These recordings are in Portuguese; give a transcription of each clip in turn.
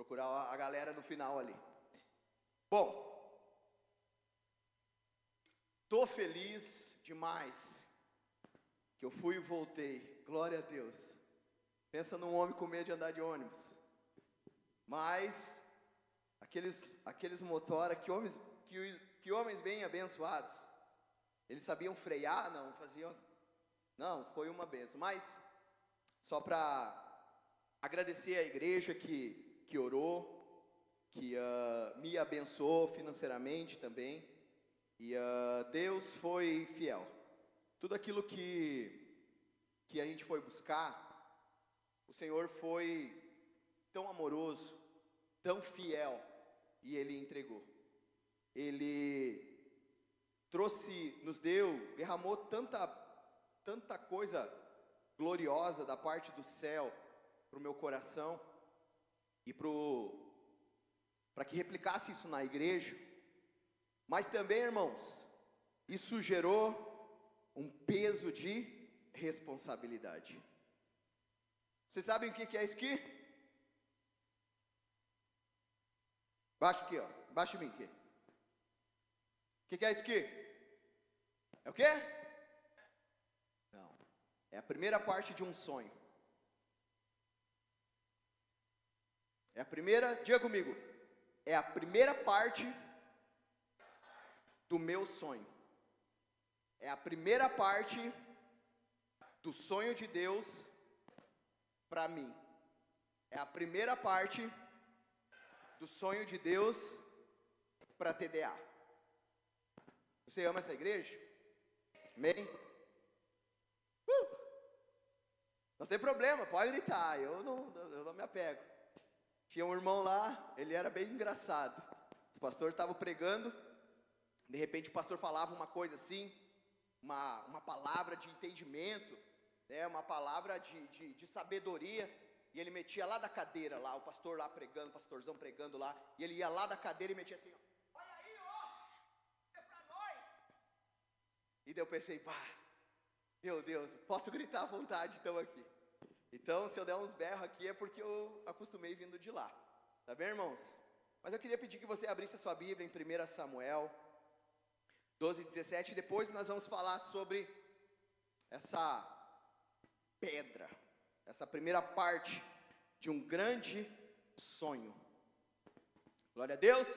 procurar a galera no final ali. Bom, tô feliz demais que eu fui e voltei. Glória a Deus. Pensa num homem com medo de andar de ônibus. Mas aqueles motora, que homens bem abençoados. Eles sabiam frear, não faziam. Não, foi uma benção. Mas só para agradecer a igreja que orou, que me abençoou financeiramente também. E Deus foi fiel. Tudo aquilo que a gente foi buscar, o Senhor foi tão amoroso, tão fiel, e Ele entregou. Ele nos deu, derramou tanta coisa gloriosa da parte do céu para o meu coração e para que replicasse isso na igreja. Mas também, irmãos, isso gerou um peso de responsabilidade. Vocês sabem o que é isso aqui? Baixa aqui, ó. Baixa em mim aqui. O que é isso aqui? É o quê? Não. É a primeira parte de um sonho. É a primeira, diga comigo. É a primeira parte do meu sonho. É a primeira parte do sonho de Deus para mim. É a primeira parte do sonho de Deus para TDA. Você ama essa igreja? Amém? Não tem problema, pode gritar, eu não me apego. Tinha um irmão lá, ele era bem engraçado. O pastor estava pregando, de repente o pastor falava uma coisa assim, uma palavra de entendimento, né, uma palavra de sabedoria, e ele metia lá da cadeira, lá, o pastor lá pregando, o pastorzão pregando lá, e ele ia lá da cadeira e metia assim, ó, olha aí, ó, é pra nós. E daí eu pensei, pá, meu Deus, posso gritar à vontade então aqui. Então, se eu der uns berros aqui é porque eu acostumei vindo de lá. Tá bem, irmãos? Mas eu queria pedir que você abrisse a sua Bíblia em 1 Samuel 12:17. Depois nós vamos falar sobre essa pedra, essa primeira parte de um grande sonho. Glória a Deus.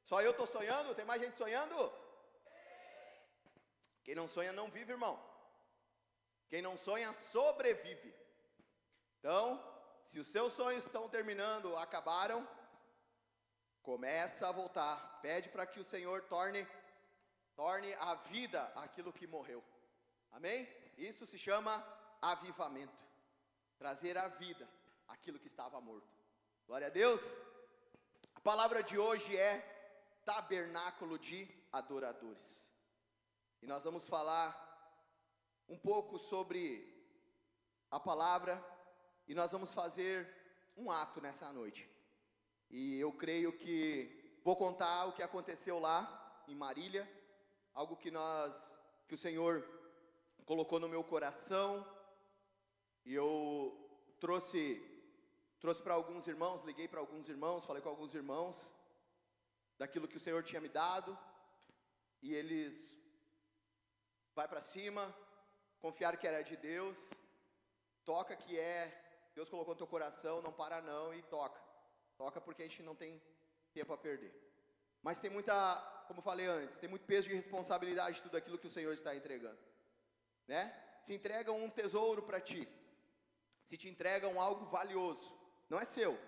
Só eu estou sonhando? Tem mais gente sonhando? Quem não sonha não vive, irmão. Quem não sonha sobrevive. Então, se os seus sonhos estão terminando, acabaram, começa a voltar. Pede para que o Senhor torne a vida aquilo que morreu. Amém? Isso se chama avivamento. Trazer à vida aquilo que estava morto. Glória a Deus. A palavra de hoje é tabernáculo de adoradores. E nós vamos falar um pouco sobre a palavra. E nós vamos fazer um ato nessa noite. E eu creio que vou contar o que aconteceu lá em Marília. Algo que o Senhor colocou no meu coração. E eu trouxe para alguns irmãos, liguei para alguns irmãos, falei com alguns irmãos daquilo que o Senhor tinha me dado. E eles vai para cima, confiaram que era de Deus. Toca que Deus colocou no teu coração, não para não e toca. Toca porque a gente não tem tempo a perder. Mas tem muita, como eu falei antes, tem muito peso de responsabilidade de tudo aquilo que o Senhor está entregando. Né? Se entregam um tesouro para ti. Se te entregam algo valioso, não é seu.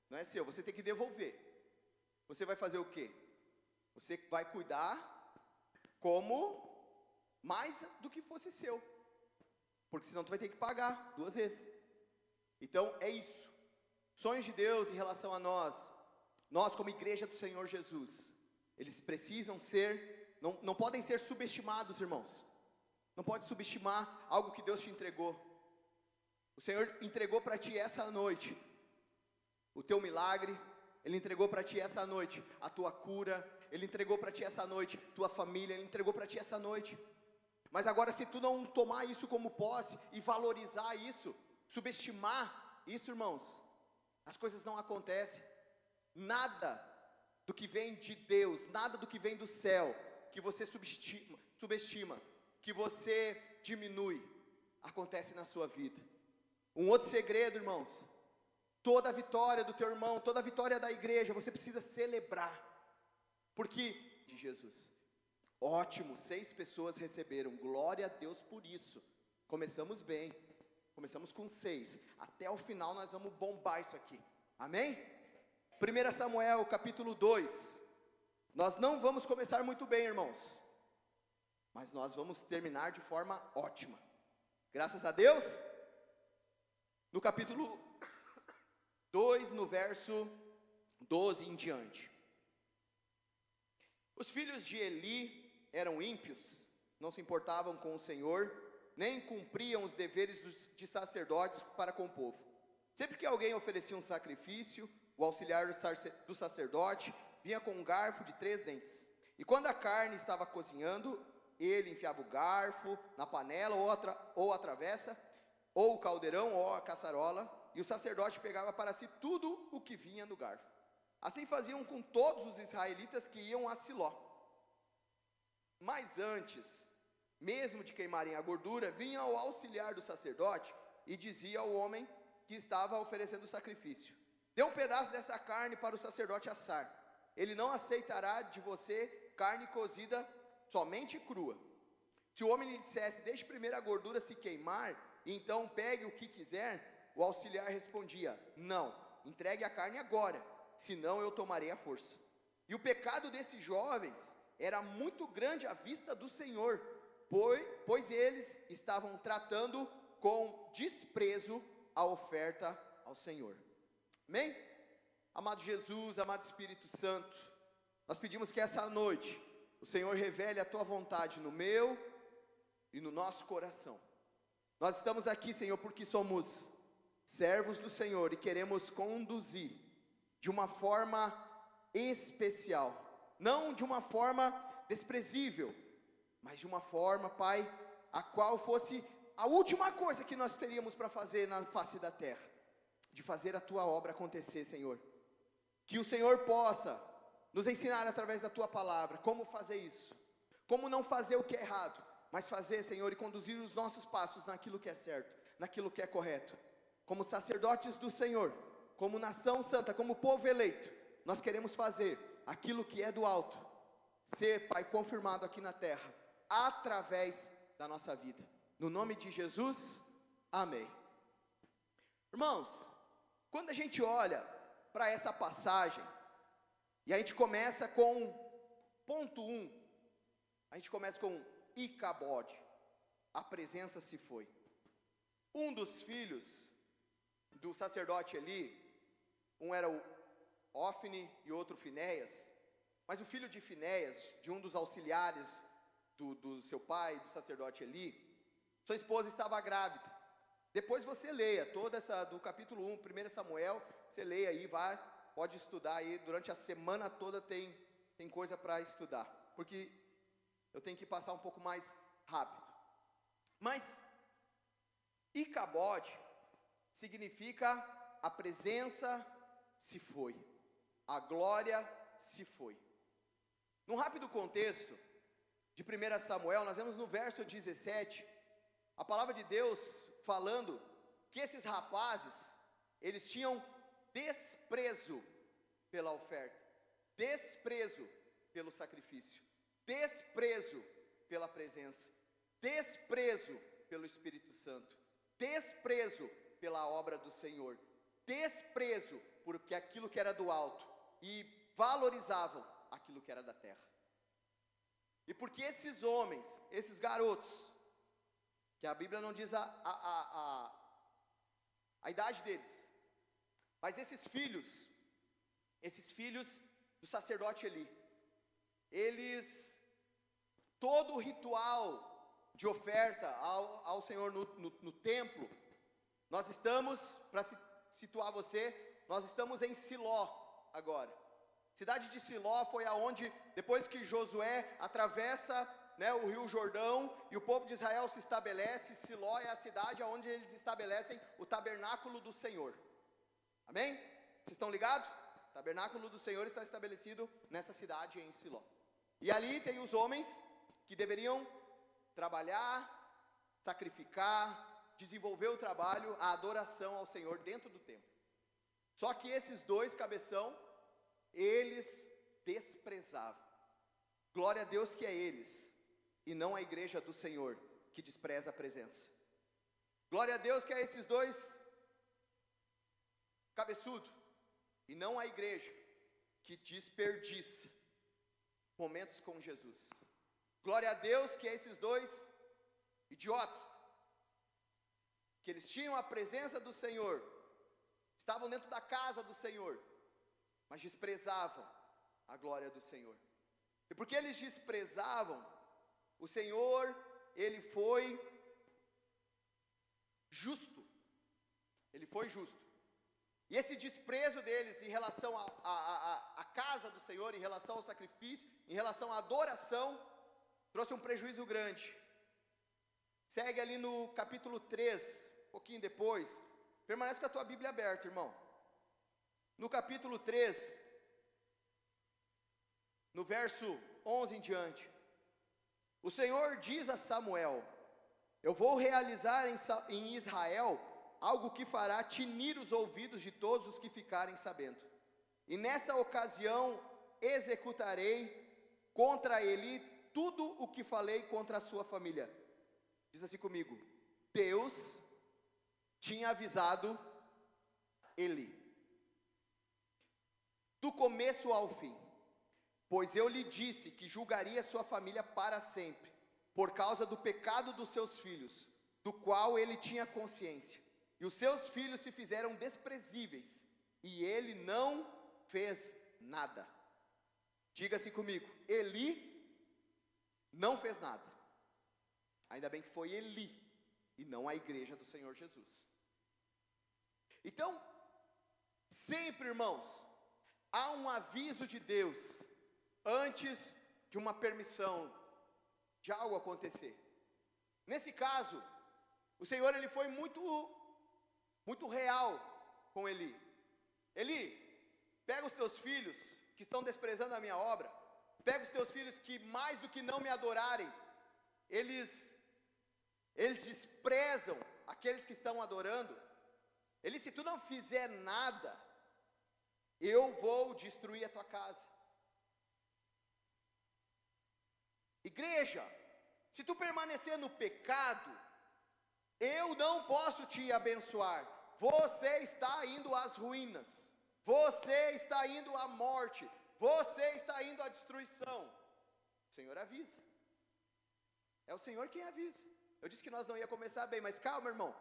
Não é seu, você tem que devolver. Você vai fazer o quê? Você vai cuidar como mais do que fosse seu. Porque senão tu vai ter que pagar 2 vezes. Então é isso. Sonhos de Deus em relação a nós como igreja do Senhor Jesus, eles precisam ser, não podem ser subestimados, irmãos. Não pode subestimar algo que Deus te entregou. O Senhor entregou para ti essa noite o teu milagre. Ele entregou para ti essa noite a tua cura. Ele entregou para ti essa noite tua família. Ele entregou para ti essa noite. Mas agora, se tu não tomar isso como posse e valorizar isso, subestimar isso, irmãos, as coisas não acontecem. Nada do que vem de Deus, nada do que vem do céu, que você subestima, que você diminui, acontece na sua vida. Um outro segredo, irmãos, toda a vitória do teu irmão, toda a vitória da igreja, você precisa celebrar, porque de Jesus. Ótimo, 6 pessoas receberam, glória a Deus por isso. Começamos bem, começamos com 6, até o final nós vamos bombar isso aqui, amém? 1 Samuel capítulo 2, nós não vamos começar muito bem, irmãos, mas nós vamos terminar de forma ótima, graças a Deus. No capítulo 2, no verso 12 em diante. Os filhos de Eli eram ímpios, não se importavam com o Senhor, nem cumpriam os deveres de sacerdotes para com o povo. Sempre que alguém oferecia um sacrifício, o auxiliar do sacerdote vinha com um garfo de 3 dentes. E quando a carne estava cozinhando, ele enfiava o garfo na panela ou a travessa, ou o caldeirão ou a caçarola, e o sacerdote pegava para si tudo o que vinha no garfo. Assim faziam com todos os israelitas que iam a Siló. Mas antes, mesmo de queimarem a gordura, vinha o auxiliar do sacerdote e dizia ao homem que estava oferecendo o sacrifício: dê um pedaço dessa carne para o sacerdote assar. Ele não aceitará de você carne cozida somente crua. Se o homem lhe dissesse: deixe primeiro a gordura se queimar, e então pegue o que quiser, o auxiliar respondia: não, entregue a carne agora, senão eu tomarei a força. E o pecado desses jovens era muito grande à vista do Senhor, pois eles estavam tratando com desprezo a oferta ao Senhor. Amém? Amado Jesus, amado Espírito Santo, nós pedimos que essa noite o Senhor revele a tua vontade no meu e no nosso coração. Nós estamos aqui, Senhor, porque somos servos do Senhor e queremos conduzir de uma forma especial, não de uma forma desprezível, mas de uma forma, Pai, a qual fosse a última coisa que nós teríamos para fazer na face da terra, de fazer a tua obra acontecer, Senhor. Que o Senhor possa nos ensinar através da tua palavra como fazer isso, como não fazer o que é errado, mas fazer, Senhor, e conduzir os nossos passos naquilo que é certo, naquilo que é correto. Como sacerdotes do Senhor, como nação santa, como povo eleito, nós queremos fazer aquilo que é do alto, ser, Pai, confirmado aqui na terra, através da nossa vida. No nome de Jesus, amém. Irmãos, quando a gente olha para essa passagem, e a gente começa com ponto 1, a gente começa com Icabode, a presença se foi. Um dos filhos do sacerdote Eli, um era o Ofni e outro Finéias, mas o filho de Finéias, de um dos auxiliares do seu pai, do sacerdote Eli, sua esposa estava grávida. Depois você leia toda essa, do capítulo 1, 1 Samuel, você leia aí, pode estudar aí, durante a semana toda tem coisa para estudar, porque eu tenho que passar um pouco mais rápido. Mas Icabode significa a presença se foi, a glória se foi. Num rápido contexto de 1 Samuel, nós vemos no verso 17, a palavra de Deus falando que esses rapazes, eles tinham desprezo pela oferta, desprezo pelo sacrifício, desprezo pela presença, desprezo pelo Espírito Santo, desprezo pela obra do Senhor, desprezo por aquilo que era do alto, e valorizavam aquilo que era da terra. E porque esses homens, esses garotos, que a Bíblia não diz a idade deles, mas esses filhos do sacerdote Eli, eles, todo o ritual de oferta ao Senhor no templo, nós estamos, para situar você, nós estamos em Siló agora. Cidade de Siló foi aonde, depois que Josué atravessa, o rio Jordão, e o povo de Israel se estabelece, Siló é a cidade onde eles estabelecem o tabernáculo do Senhor. Amém? Vocês estão ligados? O tabernáculo do Senhor está estabelecido nessa cidade em Siló. E ali tem os homens que deveriam trabalhar, sacrificar, desenvolver o trabalho, a adoração ao Senhor dentro do templo. Só que esses dois cabeção, eles desprezavam. Glória a Deus que é eles, e não a igreja do Senhor, que despreza a presença. Glória a Deus que é esses dois cabeçudo, e não a igreja, que desperdiça momentos com Jesus. Glória a Deus que é esses dois idiotas, que eles tinham a presença do Senhor, estavam dentro da casa do Senhor, mas desprezavam a glória do Senhor. E porque eles desprezavam, o Senhor, Ele foi justo. Ele foi justo. E esse desprezo deles em relação à casa do Senhor, em relação ao sacrifício, em relação à adoração, trouxe um prejuízo grande. Segue ali no capítulo 3, um pouquinho depois. Permanece com a tua Bíblia aberta, irmão. No capítulo 3, no verso 11 em diante, o Senhor diz a Samuel: eu vou realizar em Israel algo que fará tinir os ouvidos de todos os que ficarem sabendo. E nessa ocasião executarei contra ele tudo o que falei contra a sua família. Diz assim comigo: Deus tinha avisado Eli, do começo ao fim, pois eu lhe disse que julgaria sua família para sempre, por causa do pecado dos seus filhos, do qual ele tinha consciência. E os seus filhos se fizeram desprezíveis, e ele não fez nada. Diga-se comigo: Eli não fez nada. Ainda bem que foi Eli, e não a igreja do Senhor Jesus. Então, sempre, irmãos, há um aviso de Deus antes de uma permissão de algo acontecer. Nesse caso, o Senhor, ele foi muito real com Eli. Eli, pega os teus filhos que estão desprezando a minha obra, pega os teus filhos que mais do que não me adorarem, eles desprezam aqueles que estão adorando. Eli, se tu não fizer nada, eu vou destruir a tua casa. Igreja, se tu permanecer no pecado, eu não posso te abençoar. Você está indo às ruínas, você está indo à morte, você está indo à destruição. O Senhor avisa. É o Senhor quem avisa. Eu disse que nós não ia começar bem, mas calma, irmão.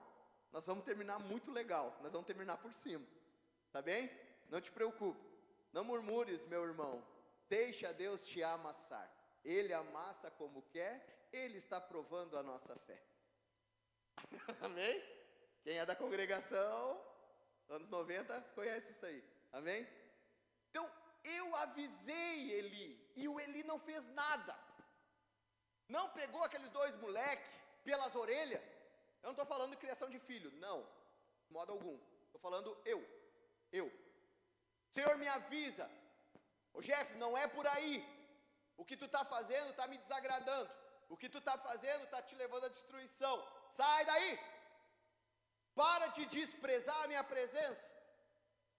Nós vamos terminar muito legal. Nós vamos terminar por cima. Tá bem? Não te preocupe. Não murmures, meu irmão. Deixa Deus te amassar. Ele amassa como quer. Ele está provando a nossa fé. Amém? Quem é da congregação, anos 90, conhece isso aí. Amém? Então, eu avisei Eli, e o Eli não fez nada. Não pegou aqueles dois moleques pelas orelhas. Eu não estou falando de criação de filho, não, de modo algum. Estou falando eu. O Senhor me avisa: ô Jeff, não é por aí. O que tu está fazendo está me desagradando. O que tu está fazendo está te levando à destruição. Sai daí. Para de desprezar a minha presença.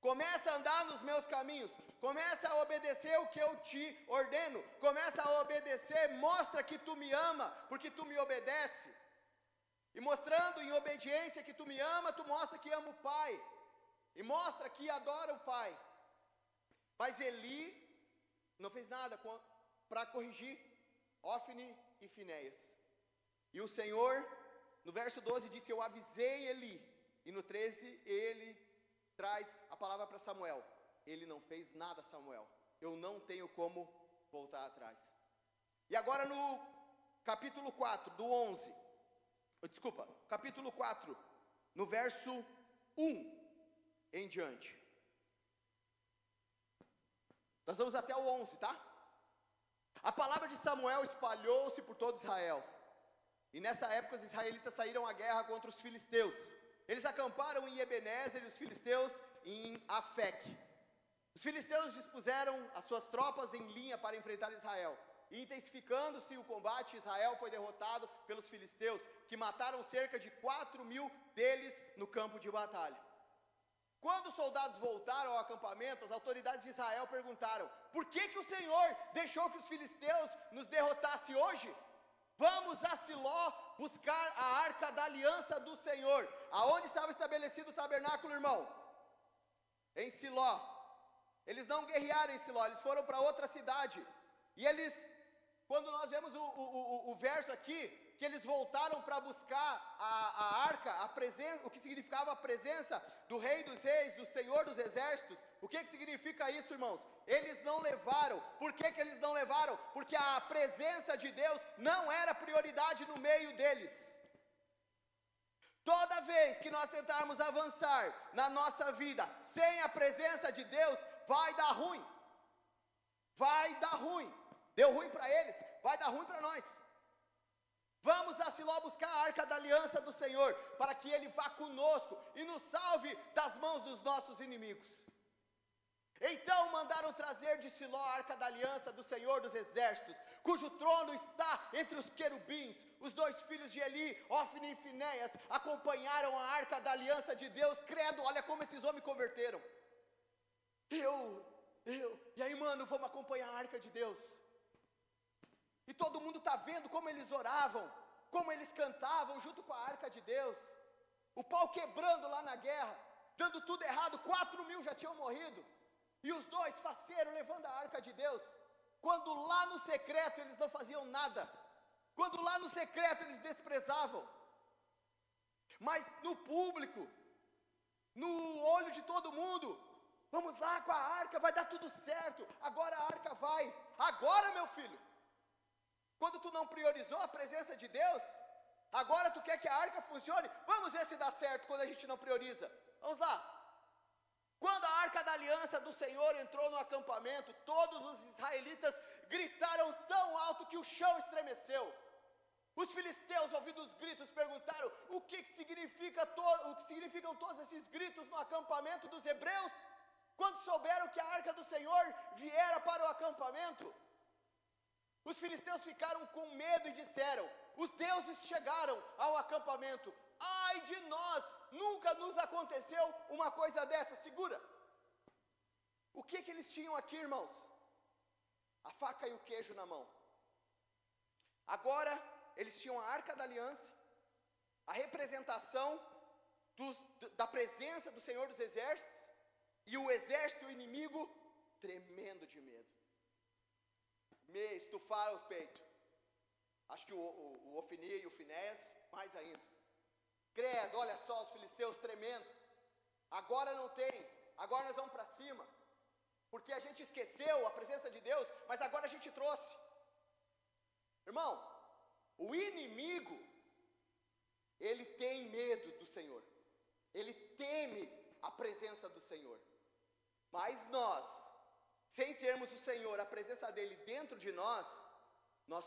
Começa a andar nos meus caminhos. Começa a obedecer o que eu te ordeno. Começa a obedecer. Mostra que tu me ama, porque tu me obedece. E mostrando em obediência que tu me ama, tu mostra que ama o Pai. E mostra que adora o Pai. Mas Eli não fez nada para corrigir Ofni e Finéias. E o Senhor, no verso 12, disse: eu avisei Eli. E no 13, ele traz a palavra para Samuel. Ele não fez nada, Samuel. Eu não tenho como voltar atrás. E agora no capítulo 4, do 11. Capítulo 4, no verso 1 em diante. Nós vamos até o 11, tá? A palavra de Samuel espalhou-se por todo Israel. E nessa época os israelitas saíram à guerra contra os filisteus. Eles acamparam em Ebenezer e os filisteus em Afec. Os filisteus dispuseram as suas tropas em linha para enfrentar Israel. E intensificando-se o combate, Israel foi derrotado pelos filisteus, que mataram cerca de 4.000 deles no campo de batalha. Quando os soldados voltaram ao acampamento, as autoridades de Israel perguntaram: por que o Senhor deixou que os filisteus nos derrotassem hoje? Vamos a Siló buscar a arca da aliança do Senhor. Aonde estava estabelecido o tabernáculo, irmão? Em Siló. Eles não guerrearam em Siló, eles foram para outra cidade. E eles, quando nós vemos o verso aqui, que eles voltaram para buscar a arca, a presença, o que significava a presença do Rei dos Reis, do Senhor dos Exércitos. O que significa isso, irmãos? Eles não levaram. Por que eles não levaram? Porque a presença de Deus não era prioridade no meio deles. Toda vez que nós tentarmos avançar na nossa vida sem a presença de Deus, vai dar ruim. Vai dar ruim. Deu ruim para eles, vai dar ruim para nós. Vamos a Siló buscar a arca da aliança do Senhor, para que Ele vá conosco e nos salve das mãos dos nossos inimigos. Então mandaram trazer de Siló a arca da aliança do Senhor dos Exércitos, cujo trono está entre os querubins. Os 2 filhos de Eli, Ofni e Finéias, acompanharam a arca da aliança de Deus. Credo, olha como esses homens converteram. E aí, mano, vamos acompanhar a arca de Deus. E todo mundo está vendo como eles oravam, como eles cantavam junto com a arca de Deus. O pau quebrando lá na guerra, dando tudo errado, 4.000 já tinham morrido. E os 2 faceiros levando a arca de Deus. Quando lá no secreto eles não faziam nada. Quando lá no secreto eles desprezavam. Mas no público, no olho de todo mundo, vamos lá com a arca, vai dar tudo certo. Agora a arca vai. Agora, meu filho. Quando tu não priorizou a presença de Deus, agora tu quer que a arca funcione? Vamos ver se dá certo quando a gente não prioriza. Vamos lá. Quando a arca da aliança do Senhor entrou no acampamento, todos os israelitas gritaram tão alto que o chão estremeceu. Os filisteus, ouvindo os gritos, perguntaram: o que significam todos esses gritos no acampamento dos hebreus? Quando souberam que a arca do Senhor viera para o acampamento, os filisteus ficaram com medo e disseram: os deuses chegaram ao acampamento. Ai de nós, nunca nos aconteceu uma coisa dessa. Segura. O que eles tinham aqui, irmãos? A faca e o queijo na mão. Agora, eles tinham a arca da aliança, a representação da presença do Senhor dos Exércitos, e o exército inimigo tremendo de medo. Me estufaram o peito. Acho que o Ofni e o Finéias, mais ainda. Credo, olha só os filisteus tremendo. Agora não tem, agora nós vamos para cima. Porque a gente esqueceu a presença de Deus, mas agora a gente trouxe. Irmão, o inimigo, ele tem medo do Senhor. Ele teme a presença do Senhor. Mas nós, sem termos o Senhor, a presença dele dentro de nós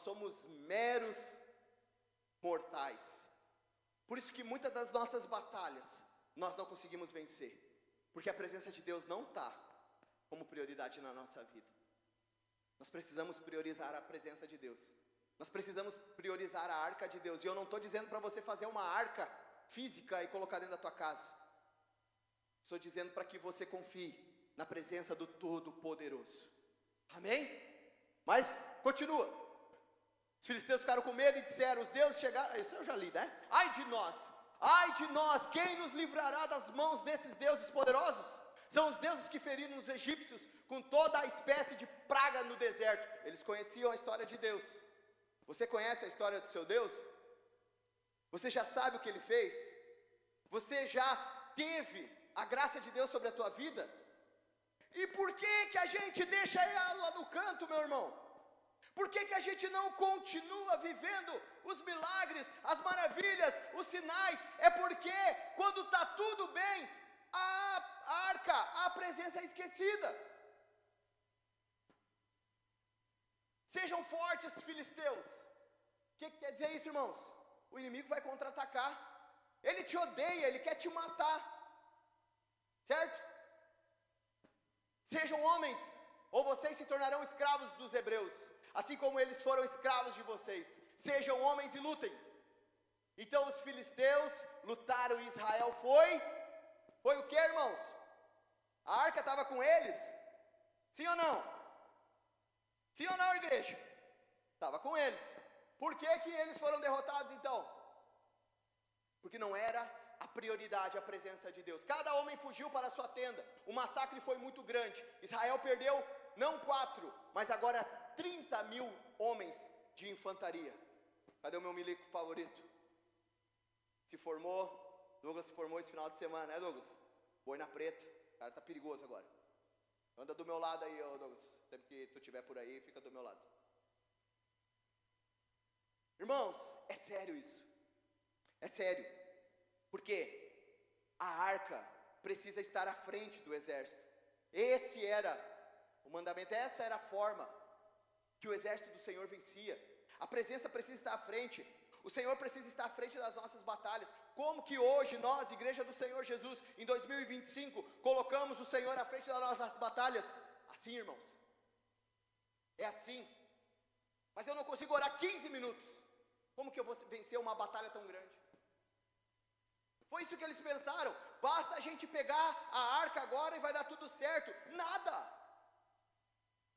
somos meros mortais. Por isso que muitas das nossas batalhas nós não conseguimos vencer, porque a presença de Deus não está como prioridade na nossa vida. Nós precisamos priorizar a presença de Deus. Nós precisamos priorizar a arca de Deus. E eu não estou dizendo para você fazer uma arca física e colocar dentro da tua casa. Estou dizendo para que você confie na presença do Todo-Poderoso. Amém? Mas, continua. Os filisteus ficaram com medo e disseram: os deuses chegaram. Isso eu já li, né? Ai de nós, quem nos livrará das mãos desses deuses poderosos? São os deuses que feriram os egípcios com toda a espécie de praga no deserto. Eles conheciam a história de Deus. Você conhece a história do seu Deus? Você já sabe o que ele fez? Você já teve a graça de Deus sobre a tua vida? E por que a gente deixa ela no canto, meu irmão? Por que a gente não continua vivendo os milagres, as maravilhas, os sinais? É porque quando está tudo bem, a arca, a presença é esquecida. Sejam fortes, filisteus. O que quer dizer isso, irmãos? O inimigo vai contra-atacar. Ele te odeia, ele quer te matar. Certo? Sejam homens, ou vocês se tornarão escravos dos hebreus, assim como eles foram escravos de vocês. Sejam homens e lutem. Então os filisteus lutaram e Israel foi o que, irmãos? A arca estava com eles? Sim ou não? Sim ou não, igreja? Estava com eles. Por que eles foram derrotados então? Porque não era a prioridade, a presença de Deus. Cada homem fugiu para a sua tenda. O massacre foi muito grande. Israel perdeu não 4, mas agora 30.000 homens de infantaria. Cadê o meu milico favorito? Se formou, Douglas se formou esse final de semana, né, Douglas? Boina preta, o cara tá perigoso agora. Anda do meu lado aí, ô Douglas. Sempre que tu estiver por aí, fica do meu lado. Irmãos, é sério isso. É sério. Porque a arca precisa estar à frente do exército. Esse era o mandamento, essa era a forma que o exército do Senhor vencia. A presença precisa estar à frente. O Senhor precisa estar à frente das nossas batalhas. Como que hoje nós, Igreja do Senhor Jesus, em 2025, colocamos o Senhor à frente das nossas batalhas? Assim, irmãos. É assim. Mas eu não consigo orar 15 minutos. Como que eu vou vencer uma batalha tão grande? Foi isso que eles pensaram. Basta a gente pegar a arca agora e vai dar tudo certo. Nada.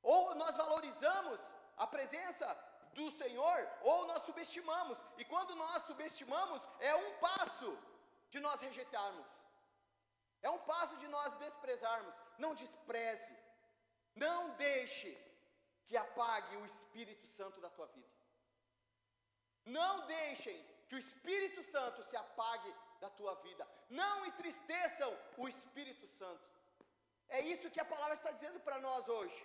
Ou nós valorizamos a presença do Senhor, ou nós subestimamos. E quando nós subestimamos, é um passo de nós rejeitarmos. É um passo de nós desprezarmos. Não despreze. Não deixe que apague o Espírito Santo da tua vida. Não deixem que o Espírito Santo se apague da tua vida. Não entristeçam o Espírito Santo. É isso que a palavra está dizendo para nós hoje.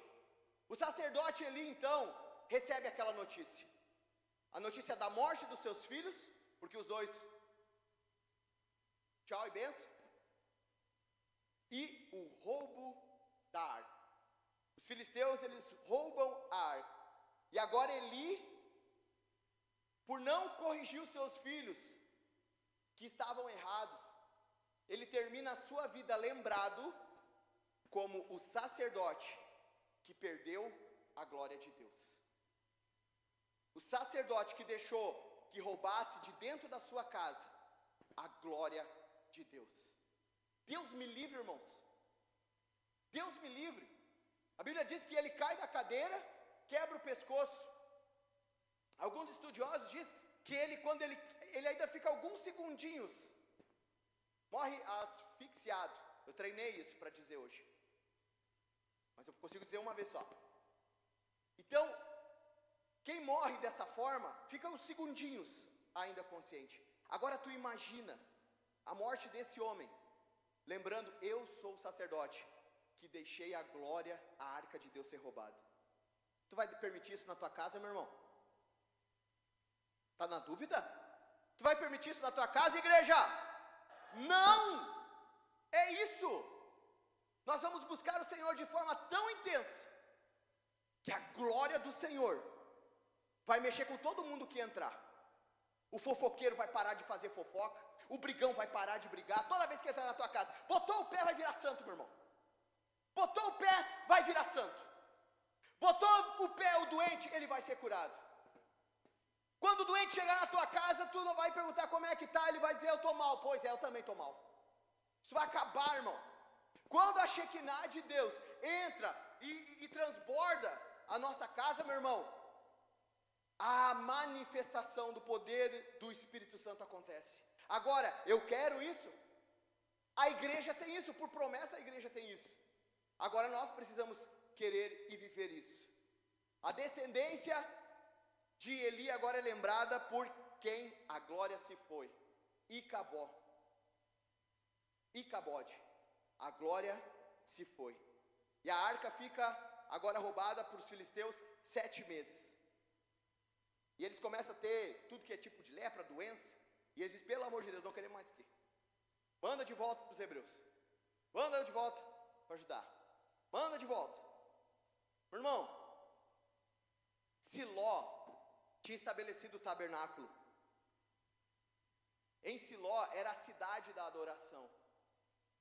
O sacerdote Eli, então, recebe aquela notícia. A notícia da morte dos seus filhos, porque os dois, tchau e benção. E o roubo da arca. Os filisteus, eles roubam a arca. E agora Eli, por não corrigir os seus filhos, que estavam errados, ele termina a sua vida lembrado como o sacerdote que perdeu a glória de Deus. O sacerdote que deixou que roubasse de dentro da sua casa a glória de Deus. Deus me livre, irmãos. Deus me livre. A Bíblia diz que ele cai da cadeira, quebra o pescoço. Alguns estudiosos dizem que ele, quando ele ainda fica alguns segundinhos, morre asfixiado. Eu treinei isso para dizer hoje, mas eu consigo dizer uma vez só. Então, quem morre dessa forma, fica uns segundinhos ainda consciente. Agora tu imagina a morte desse homem, lembrando, eu sou o sacerdote que deixei a glória, a arca de Deus ser roubada. Tu vai permitir isso na tua casa, meu irmão? Está na dúvida? Tu vai permitir isso na tua casa, igreja? Não! É isso! Nós vamos buscar o Senhor de forma tão intensa, que a glória do Senhor vai mexer com todo mundo que entrar. O fofoqueiro vai parar de fazer fofoca, o brigão vai parar de brigar, toda vez que entrar na tua casa, botou o pé, vai virar santo, meu irmão. Botou o pé, vai virar santo. Botou o pé, o doente, ele vai ser curado. Quando o doente chegar na tua casa, tu não vai perguntar como é que está, ele vai dizer, eu estou mal. Pois é, eu também estou mal. Isso vai acabar, irmão. Quando a Shekinah de Deus entra e transborda a nossa casa, meu irmão, a manifestação do poder do Espírito Santo acontece. Agora, eu quero isso. A igreja tem isso, por promessa a igreja tem isso. Agora nós precisamos querer e viver isso. A descendência de Eli agora é lembrada por quem a glória se foi. Icabode. A glória se foi. E a arca fica agora roubada por os filisteus 7 meses. E eles começam a ter tudo que é tipo de lepra, doença. E eles dizem, pelo amor de Deus, não queremos mais que. Manda de volta para os hebreus. Manda de volta para Judá. Manda de volta. Meu irmão, Siló tinha estabelecido o tabernáculo. Em Siló era a cidade da adoração.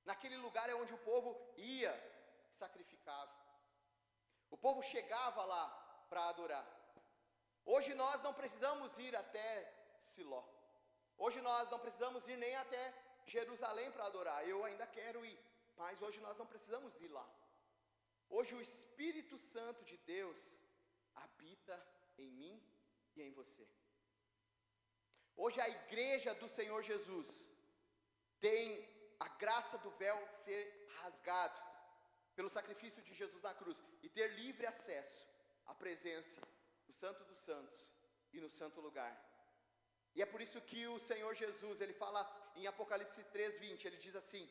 Naquele lugar é onde o povo ia sacrificava. O povo chegava lá para adorar. Hoje nós não precisamos ir até Siló. Hoje nós não precisamos ir nem até Jerusalém para adorar. Eu ainda quero ir, mas hoje nós não precisamos ir lá. Hoje o Espírito Santo de Deus habita em mim e em você. Hoje a igreja do Senhor Jesus tem a graça do véu ser rasgado pelo sacrifício de Jesus na cruz e ter livre acesso à presença do Santo dos Santos e no santo lugar. E é por isso que o Senhor Jesus, ele fala em Apocalipse 3:20, ele diz assim: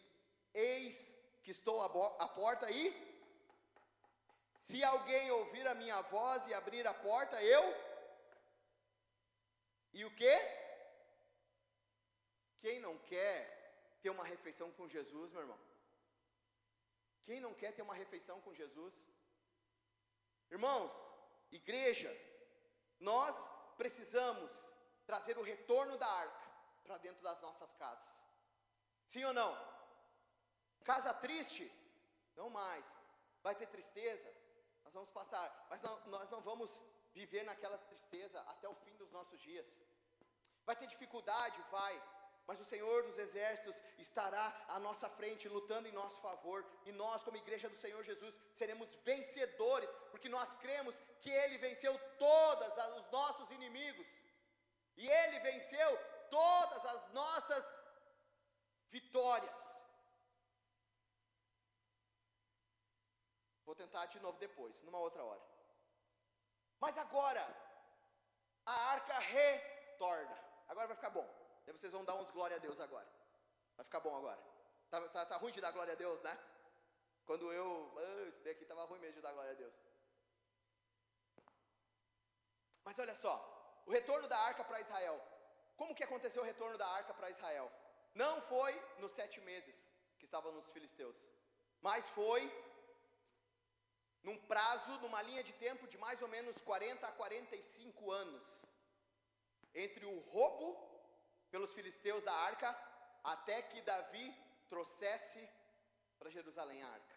eis que estou à porta e se alguém ouvir a minha voz e abrir a porta, eu... E o quê? Quem não quer ter uma refeição com Jesus, meu irmão? Quem não quer ter uma refeição com Jesus? Irmãos, igreja, nós precisamos trazer o retorno da arca para dentro das nossas casas. Sim ou não? Casa triste? Não mais. Vai ter tristeza? Nós vamos passar, mas nós não vamos viver naquela tristeza até o fim dos nossos dias. Vai ter dificuldade? Vai. Mas o Senhor dos Exércitos estará à nossa frente, lutando em nosso favor. E nós, como igreja do Senhor Jesus, seremos vencedores, porque nós cremos que Ele venceu todos os nossos inimigos. E Ele venceu todas as nossas vitórias. Vou tentar de novo depois, numa outra hora. Mas agora, a arca retorna. Agora vai ficar bom. Aí vocês vão dar uns glória a Deus agora. Vai ficar bom agora. Tá ruim de dar glória a Deus, né? Quando isso daqui estava ruim mesmo de dar glória a Deus. Mas olha só, o retorno da arca para Israel. Como que aconteceu o retorno da arca para Israel? Não foi nos 7 meses que estavam nos filisteus, mas foi num prazo, numa linha de tempo de mais ou menos 40 a 45 anos, entre o roubo pelos filisteus da arca, até que Davi trouxesse para Jerusalém a arca.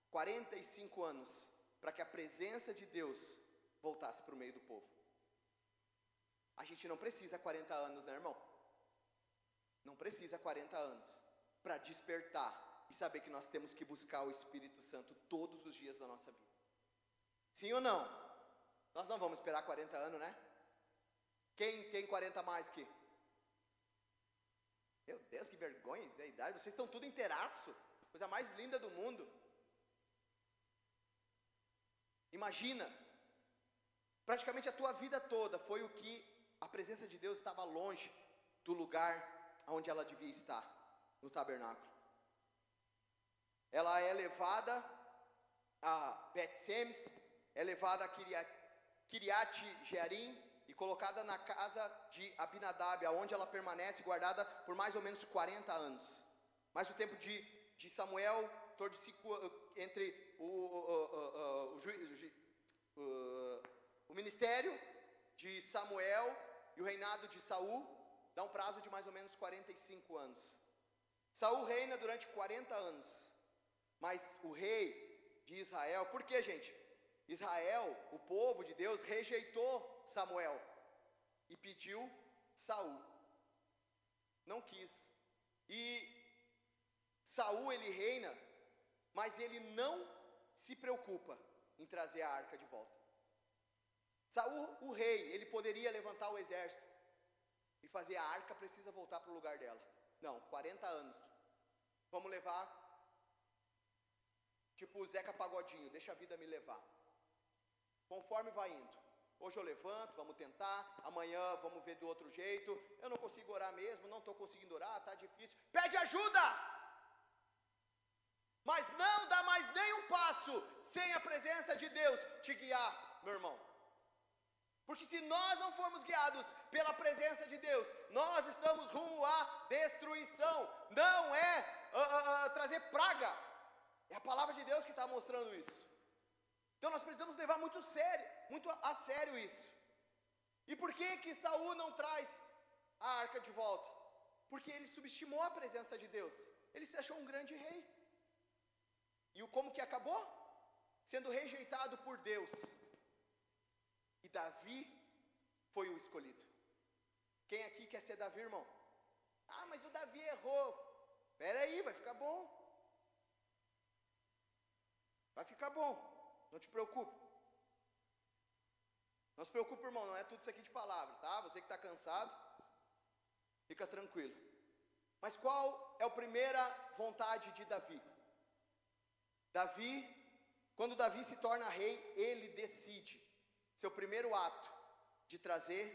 45 anos, para que a presença de Deus voltasse para o meio do povo. A gente não precisa 40 anos, né, irmão? Não precisa 40 anos para despertar e saber que nós temos que buscar o Espírito Santo todos os dias da nossa vida. Sim ou não? Nós não vamos esperar 40 anos, né? Quem tem 40 a mais aqui? Meu Deus, que vergonha, isso é a idade. Vocês estão tudo inteiraço. Coisa mais linda do mundo. Imagina, praticamente a tua vida toda foi o que a presença de Deus estava longe do lugar onde ela devia estar, no tabernáculo. Ela é levada a Bet-Semes, é levada a Kiriat Jearim e colocada na casa de Abinadab, aonde ela permanece guardada por mais ou menos 40 anos. Mas o tempo de Samuel, entre o ministério de Samuel e o reinado de Saul, dá um prazo de mais ou menos 45 anos. Saul reina durante 40 anos, mas o rei de Israel, por que, gente? Israel, o povo de Deus, rejeitou Samuel e pediu Saul. Não quis. E Saul, ele reina, mas ele não se preocupa em trazer a arca de volta. Saul, o rei, ele poderia levantar o exército e fazer a arca precisa voltar para o lugar dela. Não, 40 anos. Vamos levar, tipo o Zeca Pagodinho, deixa a vida me levar. Conforme vai indo. Hoje eu levanto, vamos tentar, amanhã vamos ver do outro jeito. Eu não consigo orar mesmo, não estou conseguindo orar, está difícil. Pede ajuda! Mas não dá mais nenhum passo sem a presença de Deus te guiar, meu irmão. Porque se nós não formos guiados pela presença de Deus, nós estamos rumo à destruição. Não é trazer praga. É a palavra de Deus que está mostrando isso. Então nós precisamos levar muito a sério isso. E por que Saul não traz a arca de volta? Porque ele subestimou a presença de Deus. Ele se achou um grande rei. E como que acabou? Sendo rejeitado por Deus. E Davi foi o escolhido. Quem aqui quer ser Davi, irmão? Ah, mas o Davi errou. Espera aí, vai ficar bom. Vai ficar bom. Não te preocupe. Não se preocupe, irmão, não é tudo isso aqui de palavra, tá? Você que está cansado, fica tranquilo. Mas qual é a primeira vontade de Davi? Quando Davi se torna rei, ele decide, seu primeiro ato, de trazer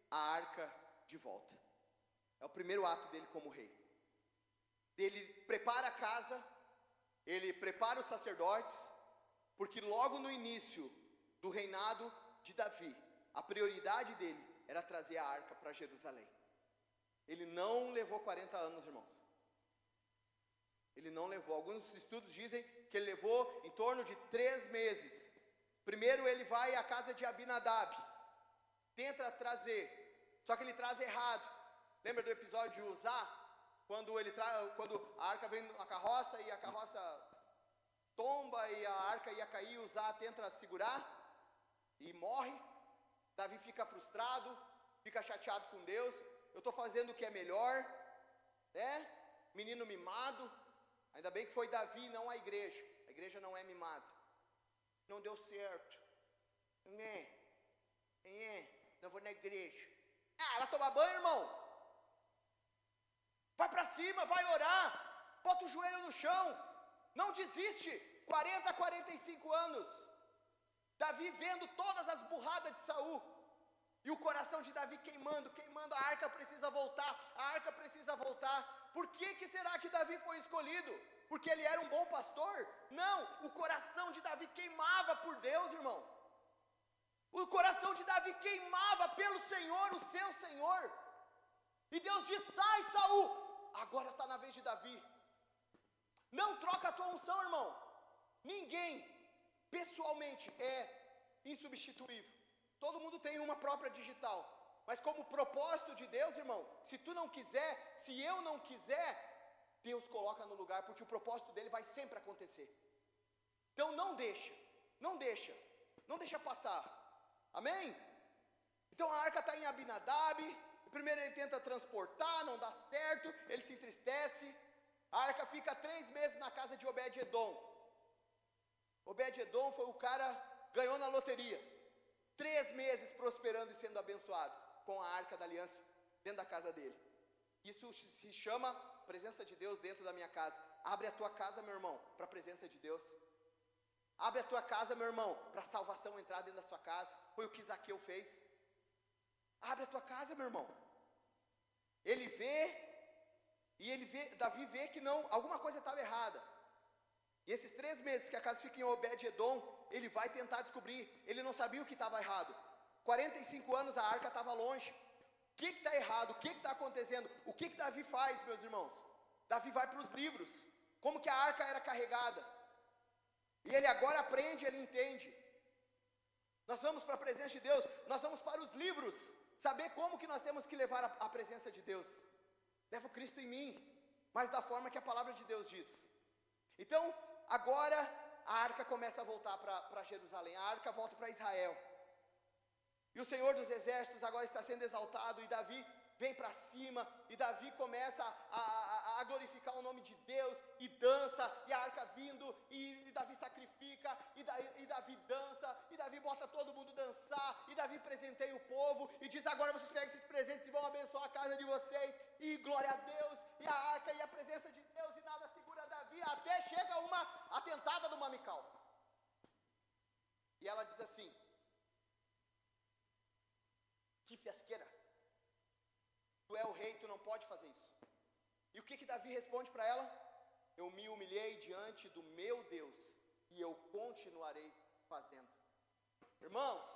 a arca de volta. É o primeiro ato dele como rei. Ele prepara a casa, ele prepara os sacerdotes, porque logo no início do reinado de Davi, a prioridade dele era trazer a arca para Jerusalém. Ele não levou 40 anos, irmãos. Ele não levou. Alguns estudos dizem que ele levou em torno de 3 meses. Primeiro ele vai à casa de Abinadab, tenta trazer, só que ele traz errado. Lembra do episódio de Uzá? Quando a arca vem na carroça e a carroça tomba e a arca ia cair, Uzá tenta segurar e morre. Davi fica frustrado, fica chateado com Deus. Eu estou fazendo o que é melhor, menino mimado. Ainda bem que foi Davi e não a igreja. A igreja não é mimada. Não deu certo. Não vou na igreja. Vai tomar banho, irmão? Vai para cima, vai orar. Bota o joelho no chão. Não desiste. 40, 45 anos. Davi vendo todas as burradas de Saul. E o coração de Davi queimando. A arca precisa voltar. Por que será que Davi foi escolhido? Porque ele era um bom pastor? Não, o coração de Davi queimava por Deus, irmão. O coração de Davi queimava pelo Senhor, o seu Senhor. E Deus diz: sai, Saul, agora está na vez de Davi. Não troca a tua unção, irmão. Ninguém, pessoalmente, é insubstituível. Todo mundo tem uma própria digital. Mas como propósito de Deus, irmão, se tu não quiser, se eu não quiser, Deus coloca no lugar, porque o propósito dele vai sempre acontecer. Então não deixa passar. Amém? Então a arca está em Abinadab. Primeiro ele tenta transportar, não dá certo, ele se entristece. A arca fica 3 meses na casa de Obed-Edom. Obed-Edom foi o cara, ganhou na loteria. 3 meses prosperando e sendo abençoado com a arca da aliança dentro da casa dele. Isso se chama presença de Deus dentro da minha casa. Abre a tua casa, meu irmão, para a presença de Deus. Abre a tua casa, meu irmão, para a salvação entrar dentro da sua casa. Foi o que Zaqueu fez. Abre a tua casa, meu irmão. Davi vê que não, alguma coisa estava errada. E esses 3 meses que a casa fica em Obed-Edom, ele vai tentar descobrir. Ele não sabia o que estava errado. 45 anos a arca estava longe. O que está errado? O que está acontecendo? O que Davi faz, meus irmãos? Davi vai para os livros. Como que a arca era carregada? E ele agora aprende, ele entende. Nós vamos para a presença de Deus. Nós vamos para os livros. Saber como que nós temos que levar a presença de Deus. Levo Cristo em mim, mas da forma que a palavra de Deus diz. Então, agora a arca começa a voltar para Jerusalém. A arca volta para Israel. E o Senhor dos Exércitos agora está sendo exaltado. E Davi vem para cima. E Davi começa a glorificar o nome de Deus. E dança. E a arca vindo. E Davi sacrifica. E Davi dança. E Davi bota todo mundo dançar. E Davi presenteia o povo. E diz: agora vocês pegam esses presentes e vão abençoar a casa de vocês. E glória a Deus. E a arca e a presença de Deus. E nada segura Davi. Até chega uma atentada do Mamical. E ela diz assim: que fiasqueira, tu é o rei, tu não pode fazer isso. E o que Davi responde para ela? Eu me humilhei diante do meu Deus, e eu continuarei fazendo. Irmãos,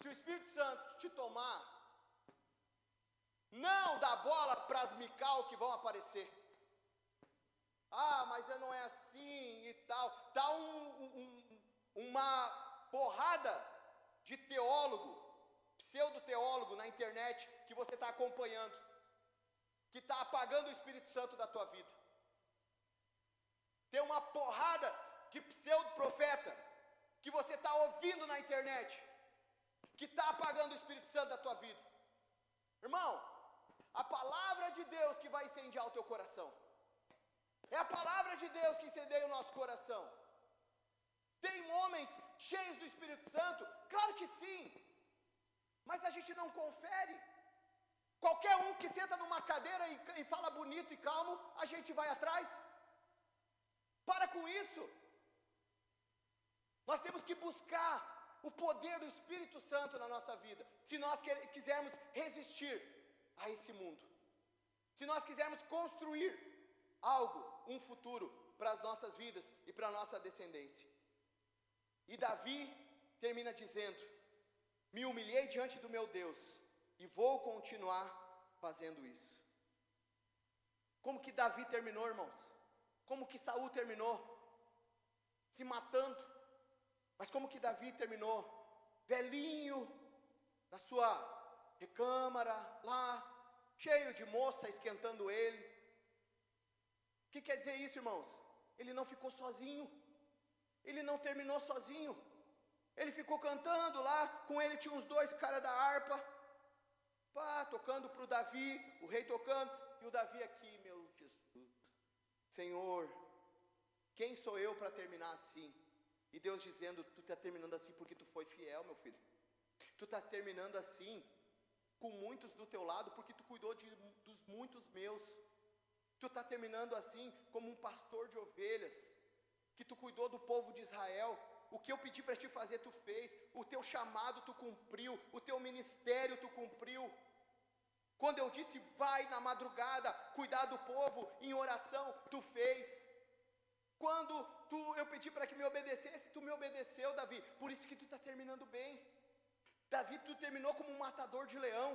se o Espírito Santo te tomar, não dá bola para as Mical que vão aparecer. Mas não é assim e tal. Tá uma porrada de teólogo, pseudo-teólogo na internet que você está acompanhando, que está apagando o Espírito Santo da tua vida. Tem uma porrada de pseudo-profeta que você está ouvindo na internet, que está apagando o Espírito Santo da tua vida. Irmão, a palavra de Deus que vai incendiar o teu coração. É a palavra de Deus que incendeia o nosso coração. Tem homens cheios do Espírito Santo? Claro que sim, mas a gente não confere. Qualquer um que senta numa cadeira e fala bonito e calmo, a gente vai atrás. Para com isso. Nós temos que buscar o poder do Espírito Santo na nossa vida, se nós quisermos resistir a esse mundo, se nós quisermos construir algo, um futuro para as nossas vidas e para a nossa descendência. E Davi termina dizendo: me humilhei diante do meu Deus e vou continuar fazendo isso. Como que Davi terminou, irmãos? Como que Saul terminou? Se matando. Mas como que Davi terminou? Velhinho, na sua recâmara, lá, cheio de moça esquentando ele. O que quer dizer isso, irmãos? Ele não ficou sozinho. Ele não terminou sozinho. Ele ficou cantando lá, com ele tinha uns 2 caras da harpa, pá, tocando para o Davi, o rei tocando, e o Davi aqui, meu Jesus, Senhor, quem sou eu para terminar assim? E Deus dizendo: tu está terminando assim porque tu foi fiel, meu filho. Tu está terminando assim, com muitos do teu lado, porque tu cuidou dos muitos meus. Tu está terminando assim, como um pastor de ovelhas, que tu cuidou do povo de Israel. O que eu pedi para te fazer, tu fez. O teu chamado tu cumpriu. O teu ministério tu cumpriu. Quando eu disse vai na madrugada cuidar do povo em oração, tu fez. Quando eu pedi para que me obedecesse, tu me obedeceu, Davi. Por isso que tu está terminando bem. Davi, tu terminou como um matador de leão.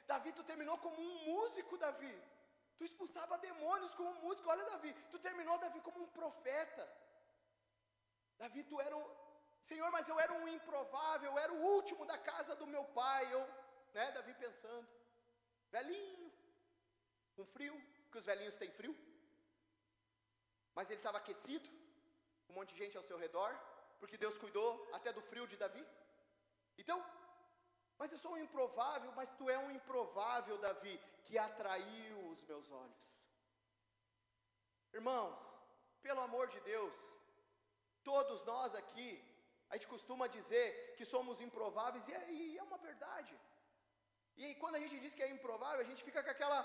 Davi, tu terminou como um músico, Davi. Tu expulsava demônios como um músico. Olha, Davi, tu terminou, Davi, como um profeta. Davi, tu era Senhor, mas eu era um improvável, eu era o último da casa do meu pai. Davi pensando, velhinho, com frio, porque os velhinhos têm frio. Mas ele estava aquecido, um monte de gente ao seu redor, porque Deus cuidou até do frio de Davi. Então, mas eu sou um improvável, mas tu é um improvável, Davi, que atraiu os meus olhos. Irmãos, pelo amor de Deus, todos nós aqui, a gente costuma dizer que somos improváveis, e é uma verdade. E quando a gente diz que é improvável, a gente fica com aquela,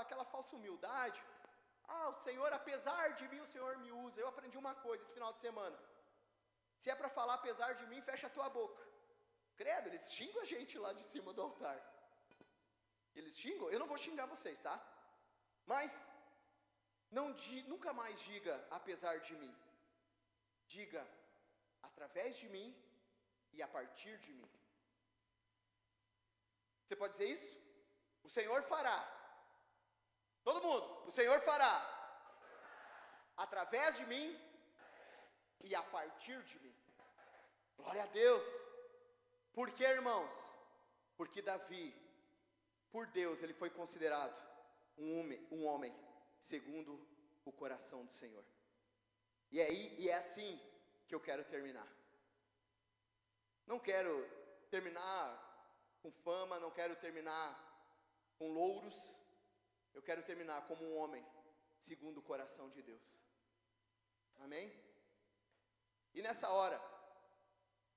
aquela falsa humildade. O Senhor, apesar de mim, o Senhor me usa. Eu aprendi uma coisa esse final de semana: se é para falar apesar de mim, fecha a tua boca. Credo, eles xingam a gente lá de cima do altar. Eles xingam? Eu não vou xingar vocês, tá? Mas nunca mais diga apesar de mim. Diga através de mim e a partir de mim. Você pode dizer isso? O Senhor fará. Todo mundo, o Senhor fará. Através de mim e a partir de mim. Glória a Deus. Por que, irmãos? Porque Davi, por Deus, ele foi considerado um homem segundo o coração do Senhor. E é assim que eu quero terminar. Não quero terminar com fama, não quero terminar com louros. Eu quero terminar como um homem segundo o coração de Deus. Amém? E nessa hora,